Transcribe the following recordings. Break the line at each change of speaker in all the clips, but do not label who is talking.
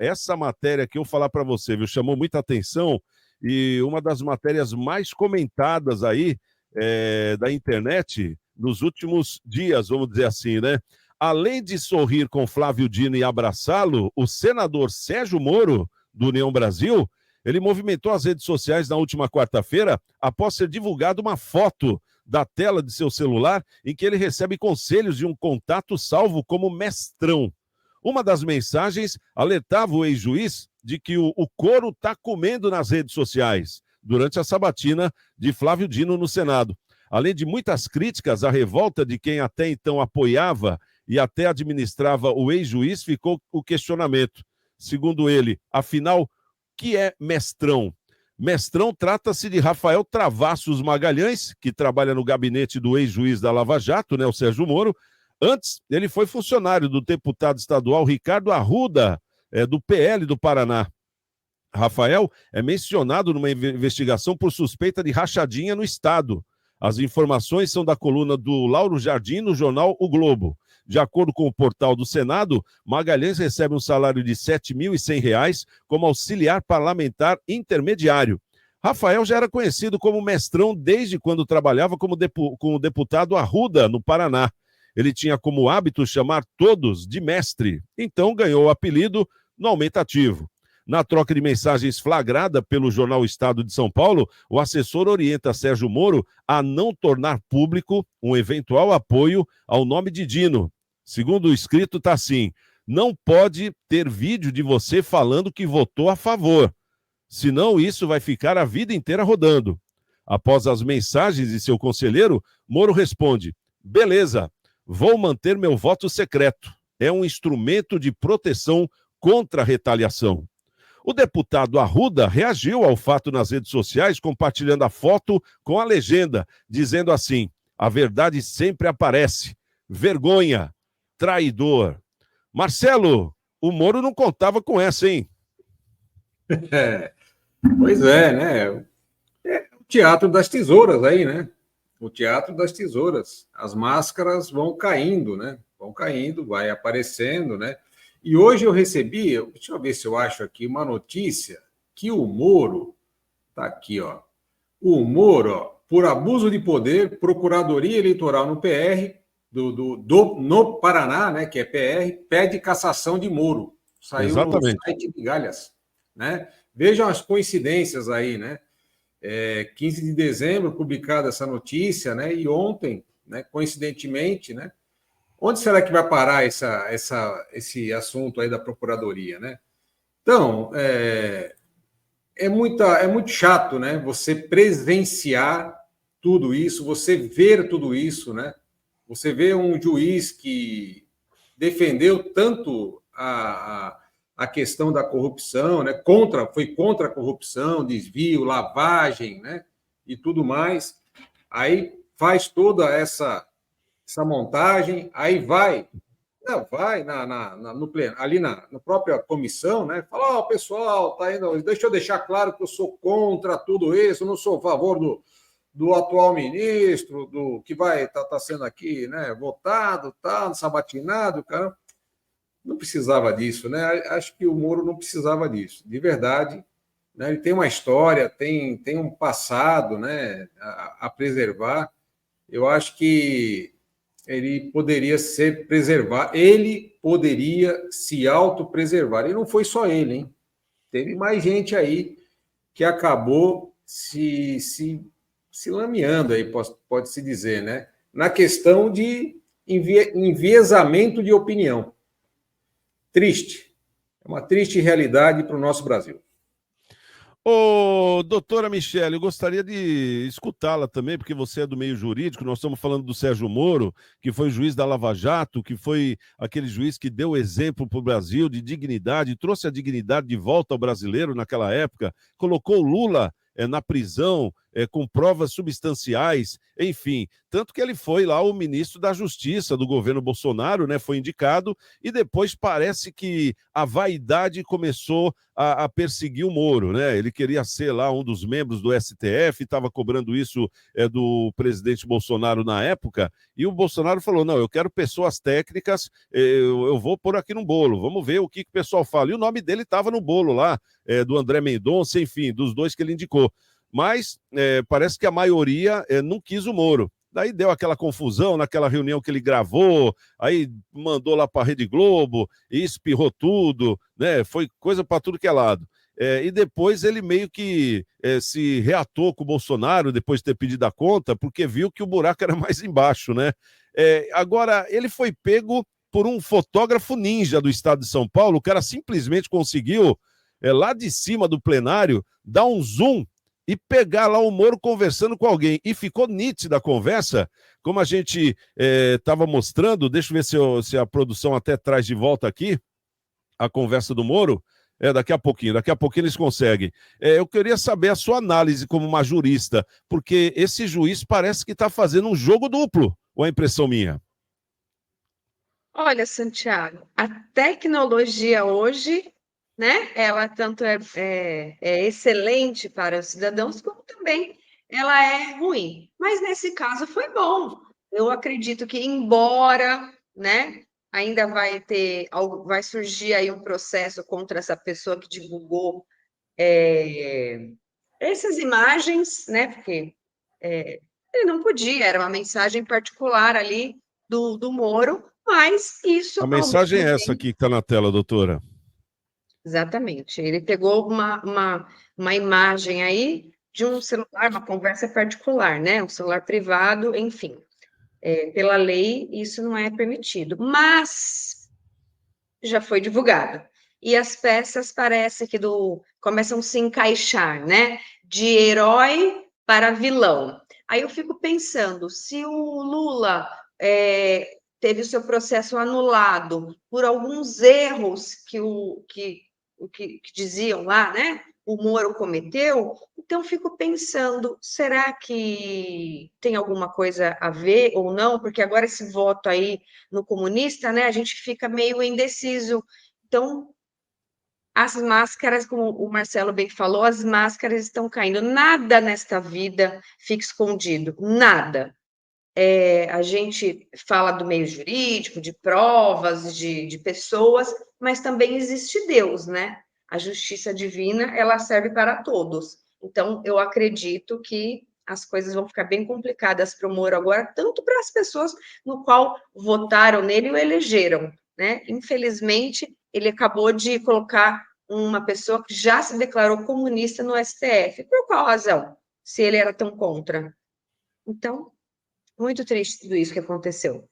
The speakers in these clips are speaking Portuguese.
essa matéria que eu falar para você, viu, chamou muita atenção e uma das matérias mais comentadas aí da internet nos últimos dias, vamos dizer assim, né? Além de sorrir com Flávio Dino e abraçá-lo, o senador Sérgio Moro, do União Brasil, ele movimentou as redes sociais na última quarta-feira após ser divulgada uma foto da tela de seu celular em que ele recebe conselhos de um contato salvo como Mestrão. Uma das mensagens alertava o ex-juiz de que o couro está comendo nas redes sociais durante a sabatina de Flávio Dino no Senado. Além de muitas críticas, a revolta de quem até então apoiava e até administrava o ex-juiz, ficou o questionamento. Segundo ele, afinal, o que é Mestrão? Mestrão trata-se de Rafael Travassos Magalhães, que trabalha no gabinete do ex-juiz da Lava Jato, né, o Sérgio Moro. Antes, ele foi funcionário do deputado estadual Ricardo Arruda, do PL do Paraná. Rafael é mencionado numa investigação por suspeita de rachadinha no Estado. As informações são da coluna do Lauro Jardim no jornal O Globo. De acordo com o portal do Senado, Magalhães recebe um salário de R$ 7.100 como auxiliar parlamentar intermediário. Rafael já era conhecido como Mestrão desde quando trabalhava com o deputado Arruda, no Paraná. Ele tinha como hábito chamar todos de mestre, então ganhou o apelido no aumentativo. Na troca de mensagens flagrada pelo jornal Estado de São Paulo, o assessor orienta Sérgio Moro a não tornar público um eventual apoio ao nome de Dino. Segundo o escrito, está assim: não pode ter vídeo de você falando que votou a favor, senão isso vai ficar a vida inteira rodando. Após as mensagens de seu conselheiro, Moro responde: beleza, vou manter meu voto secreto. É um instrumento de proteção contra a retaliação. O deputado Arruda reagiu ao fato nas redes sociais, compartilhando a foto com a legenda, dizendo assim: a verdade sempre aparece. Vergonha, traidor. Marcelo, o Moro não contava com essa, hein?
Pois é, né? É o teatro das tesouras aí, né? O teatro das tesouras. As máscaras vão caindo, né? Vão caindo, vai aparecendo, né? E hoje eu recebi, deixa eu ver se eu acho aqui, uma notícia que o Moro, tá aqui, ó. O Moro, ó, por abuso de poder, Procuradoria Eleitoral no PR, no Paraná, né, que é PR, pede cassação de Moro. Saiu
Exatamente.
no site de Galhas, né? Vejam as coincidências aí, né? 15 de dezembro, publicada essa notícia, né? E ontem, né, coincidentemente, né? Onde será que vai parar esse assunto aí da Procuradoria, né? Então, é muito chato, né? Você presenciar tudo isso, você ver tudo isso, né? Você vê um juiz que defendeu tanto a questão da corrupção, né? Foi contra a corrupção, desvio, lavagem, né? E tudo mais. Aí faz toda essa montagem, aí vai no pleno, ali na própria comissão, né? Fala, ó, pessoal, tá indo, deixa eu deixar claro que eu sou contra tudo isso, eu não sou a favor do atual ministro, do que vai tá sendo aqui, né? Votado, tá, sabatinado, cara. Não precisava disso, né? Acho que o Moro não precisava disso, de verdade. Né? Ele tem uma história, tem um passado, né? A preservar. Eu acho que ele poderia ser preservado, ele poderia se autopreservar. E não foi só ele, hein? Teve mais gente aí que acabou se lameando aí, pode-se dizer, né? Na questão de enviesamento de opinião. Triste. É uma triste realidade para o nosso Brasil.
Ô, doutora Michele, eu gostaria de escutá-la também, porque você é do meio jurídico. Nós estamos falando do Sérgio Moro, que foi juiz da Lava Jato, que foi aquele juiz que deu exemplo para o Brasil de dignidade, trouxe a dignidade de volta ao brasileiro naquela época, colocou o Lula na prisão, com provas substanciais, enfim. Tanto que ele foi lá o ministro da Justiça do governo Bolsonaro, né? Foi indicado, e depois parece que a vaidade começou a perseguir o Moro, né? Ele queria ser lá um dos membros do STF, estava cobrando isso do presidente Bolsonaro na época, e o Bolsonaro falou, não, eu quero pessoas técnicas, eu vou pôr aqui no bolo, vamos ver o que o pessoal fala. E o nome dele estava no bolo lá, do André Mendonça, enfim, dos dois que ele indicou. Mas parece que a maioria não quis o Moro. Daí deu aquela confusão naquela reunião que ele gravou, aí mandou lá para a Rede Globo, e espirrou tudo, né? Foi coisa para tudo que é lado. E depois ele meio que se reatou com o Bolsonaro, depois de ter pedido a conta, porque viu que o buraco era mais embaixo, né? Agora, ele foi pego por um fotógrafo ninja do estado de São Paulo, o cara simplesmente conseguiu, lá de cima do plenário, dar um zoom e pegar lá o Moro conversando com alguém. E ficou nítida a conversa, como a gente estava mostrando. Deixa eu ver se a produção até traz de volta aqui a conversa do Moro. Daqui a pouquinho eles conseguem. Eu queria saber a sua análise como uma jurista, porque esse juiz parece que está fazendo um jogo duplo, ou é impressão minha?
Olha, Santiago, a tecnologia hoje, né, ela tanto é excelente para os cidadãos, como também ela é ruim. Mas nesse caso foi bom. Eu acredito que, embora, né, ainda vai surgir aí um processo contra essa pessoa que divulgou essas imagens, né, porque ele não podia, era uma mensagem particular ali do Moro, mas isso
A
ao
mensagem
mesmo
é essa
tempo.
aqui que está na tela, doutora.
Exatamente. Ele pegou uma imagem aí de um celular, uma conversa particular, né? Um celular privado, enfim. Pela lei, isso não é permitido. Mas já foi divulgado. E as peças parece que começam a se encaixar, né? De herói para vilão. Aí eu fico pensando, se o Lula teve o seu processo anulado por alguns erros que diziam lá, né? O Moro cometeu, então fico pensando, será que tem alguma coisa a ver ou não? Porque agora esse voto aí no comunista, né? A gente fica meio indeciso. Então, as máscaras, como o Marcelo bem falou, as máscaras estão caindo. Nada nesta vida fica escondido, nada. A gente fala do meio jurídico, de provas, de pessoas, mas também existe Deus, né? A justiça divina, ela serve para todos. Então, eu acredito que as coisas vão ficar bem complicadas para o Moro agora, tanto para as pessoas no qual votaram nele e o elegeram, né? Infelizmente, ele acabou de colocar uma pessoa que já se declarou comunista no STF. Por qual razão? Se ele era tão contra. Então, muito triste tudo isso que aconteceu.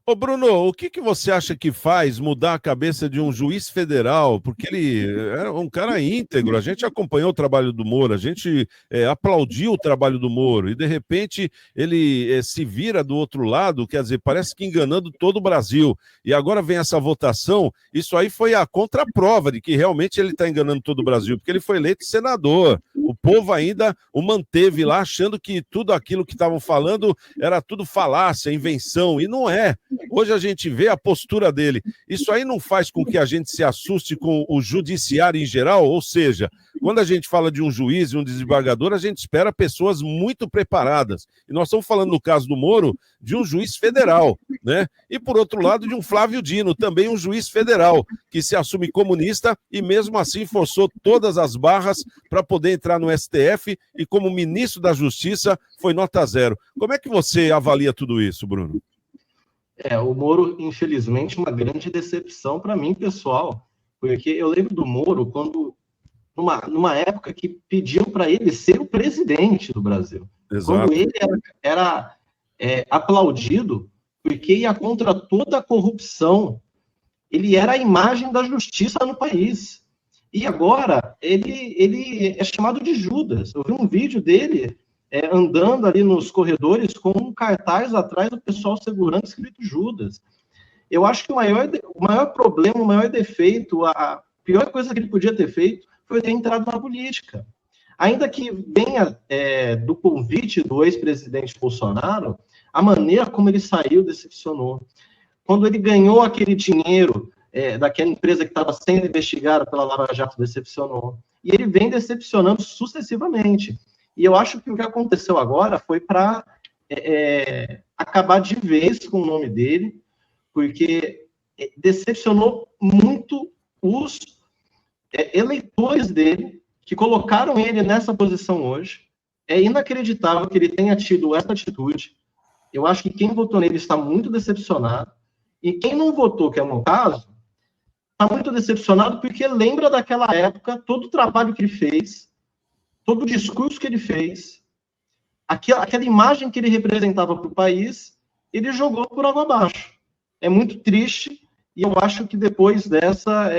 Ô Bruno, o que você acha que faz mudar a cabeça de um juiz federal? Porque ele era um cara íntegro, a gente acompanhou o trabalho do Moro, a gente aplaudiu o trabalho do Moro, e de repente ele se vira do outro lado, quer dizer, parece que enganando todo o Brasil. E agora vem essa votação, isso aí foi a contraprova de que realmente ele está enganando todo o Brasil, porque ele foi eleito senador. O povo ainda o manteve lá, achando que tudo aquilo que estavam falando era tudo falácia, invenção, e não é. Hoje a gente vê a postura dele. Isso aí não faz com que a gente se assuste com o judiciário em geral? Ou seja, quando a gente fala de um juiz e um desembargador, a gente espera pessoas muito preparadas. E nós estamos falando, no caso do Moro, de um juiz federal, né? E, por outro lado, de um Flávio Dino, também um juiz federal, que se assume comunista e, mesmo assim, forçou todas as barras para poder entrar no STF e, como ministro da Justiça, foi nota zero. Como é que você avalia tudo isso, Bruno?
O Moro, infelizmente, uma grande decepção para mim, pessoal, porque eu lembro do Moro quando, numa época que pediam para ele ser o presidente do Brasil.
Exato.
Quando ele era aplaudido, porque ia contra toda a corrupção. Ele era a imagem da justiça no país. E agora, ele é chamado de Judas. Eu vi um vídeo dele andando ali nos corredores com um cartaz atrás do pessoal segurando escrito Judas. Eu acho que o maior problema, o maior defeito, a pior coisa que ele podia ter feito foi ter entrado na política. Ainda que venha do convite do ex-presidente Bolsonaro, a maneira como ele saiu decepcionou. Quando ele ganhou aquele dinheiro daquela empresa que estava sendo investigada pela Lava Jato, decepcionou. E ele vem decepcionando sucessivamente. E eu acho que o que aconteceu agora foi para acabar de vez com o nome dele, porque decepcionou muito os eleitores dele, que colocaram ele nessa posição hoje. É inacreditável que ele tenha tido essa atitude. Eu acho que quem votou nele está muito decepcionado. E quem não votou, que é o meu caso, está muito decepcionado porque lembra daquela época, todo o trabalho que ele fez, todo o discurso que ele fez, aquela imagem que ele representava para o país, ele jogou por água abaixo. É muito triste, e eu acho que depois dessa,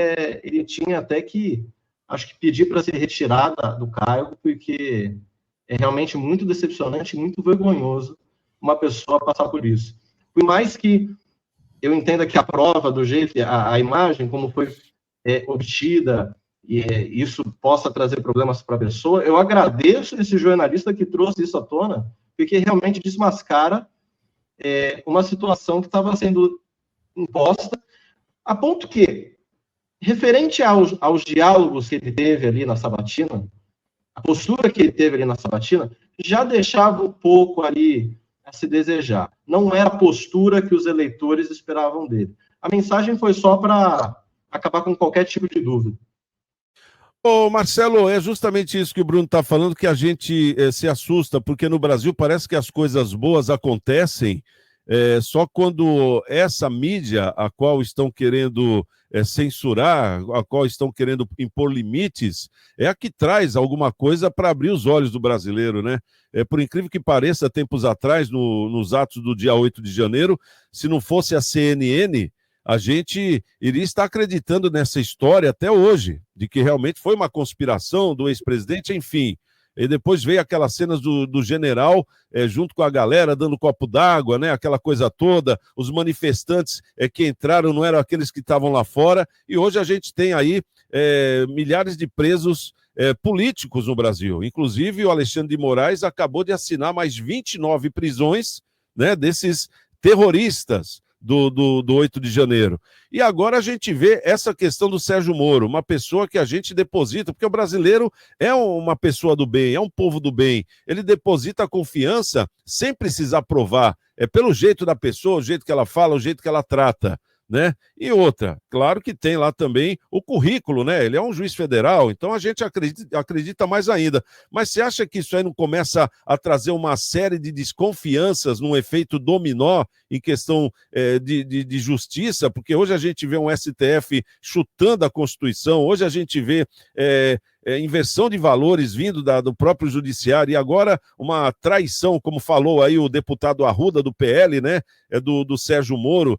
ele tinha até que, acho que pedir para ser retirado do cargo, porque é realmente muito decepcionante, muito vergonhoso uma pessoa passar por isso. Por mais que eu entenda que a prova, do jeito, a imagem, como foi obtida, e isso possa trazer problemas para a pessoa, eu agradeço esse jornalista que trouxe isso à tona, porque realmente desmascara uma situação que estava sendo imposta, a ponto que, referente aos diálogos que ele teve ali na sabatina, a postura que ele teve ali na sabatina, já deixava um pouco ali a se desejar. Não era a postura que os eleitores esperavam dele. A mensagem foi só para acabar com qualquer tipo de dúvida.
Ô Marcelo, é justamente isso que o Bruno está falando, que a gente se assusta, porque no Brasil parece que as coisas boas acontecem só quando essa mídia, a qual estão querendo censurar, a qual estão querendo impor limites, é a que traz alguma coisa para abrir os olhos do brasileiro, né? Por incrível que pareça, tempos atrás, nos atos do dia 8 de janeiro, se não fosse a CNN, a gente iria estar acreditando nessa história até hoje, de que realmente foi uma conspiração do ex-presidente, enfim. E depois veio aquelas cenas do general junto com a galera, dando copo d'água, né? Aquela coisa toda. Os manifestantes que entraram não eram aqueles que estavam lá fora. E hoje a gente tem aí milhares de presos políticos no Brasil. Inclusive, o Alexandre de Moraes acabou de assinar mais 29 prisões, né, desses terroristas do 8 de janeiro. E agora a gente vê essa questão do Sérgio Moro, uma pessoa que a gente deposita, porque o brasileiro é uma pessoa do bem, é um povo do bem. Ele deposita a confiança sem precisar provar. É pelo jeito da pessoa, o jeito que ela fala, o jeito que ela trata, né? E outra, claro que tem lá também o currículo, né? Ele é um juiz federal, então a gente acredita mais ainda. Mas você acha que isso aí não começa a trazer uma série de desconfianças num efeito dominó em questão de justiça? Porque hoje a gente vê um STF chutando a Constituição, hoje a gente vê inversão de valores vindo do próprio judiciário, e agora uma traição, como falou aí o deputado Arruda do PL, né, do Sérgio Moro.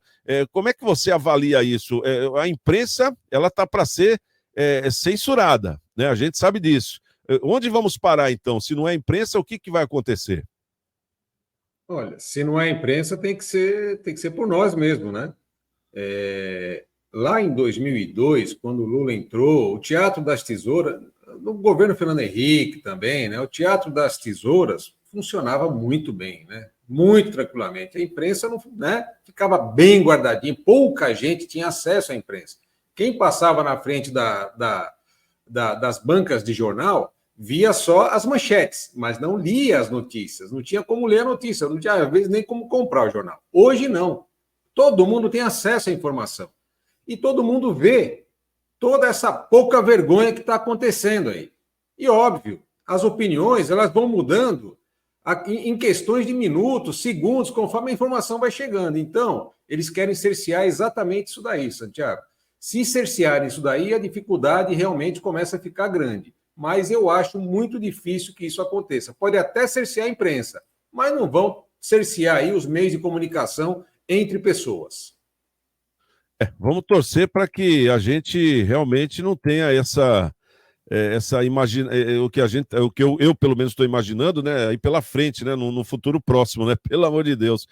Como é que você avalia isso? A imprensa, ela está para ser censurada, né? A gente sabe disso. Onde vamos parar, então? Se não é imprensa, o que vai acontecer?
Olha, se não é imprensa, tem que ser por nós mesmos, né? Lá em 2002, quando o Lula entrou, o Teatro das Tesouras, no governo Fernando Henrique também, né? O Teatro das Tesouras funcionava muito bem, né? Muito tranquilamente. A imprensa não, né, ficava bem guardadinha, pouca gente tinha acesso à imprensa. Quem passava na frente das bancas de jornal via só as manchetes, mas não lia as notícias, não tinha como ler a notícia, não tinha, às vezes, nem como comprar o jornal. Hoje, não. Todo mundo tem acesso à informação. E todo mundo vê toda essa pouca vergonha que está acontecendo aí. E, óbvio, as opiniões elas vão mudando em questões de minutos, segundos, conforme a informação vai chegando. Então, eles querem cercear exatamente isso daí, Santiago. Se cercearem isso daí, a dificuldade realmente começa a ficar grande. Mas eu acho muito difícil que isso aconteça. Pode até cercear a imprensa, mas não vão cercear aí os meios de comunicação entre pessoas.
Vamos torcer para que a gente realmente não tenha essa o que eu pelo menos estou imaginando, né, aí pela frente, né, no futuro próximo, né, pelo amor de Deus.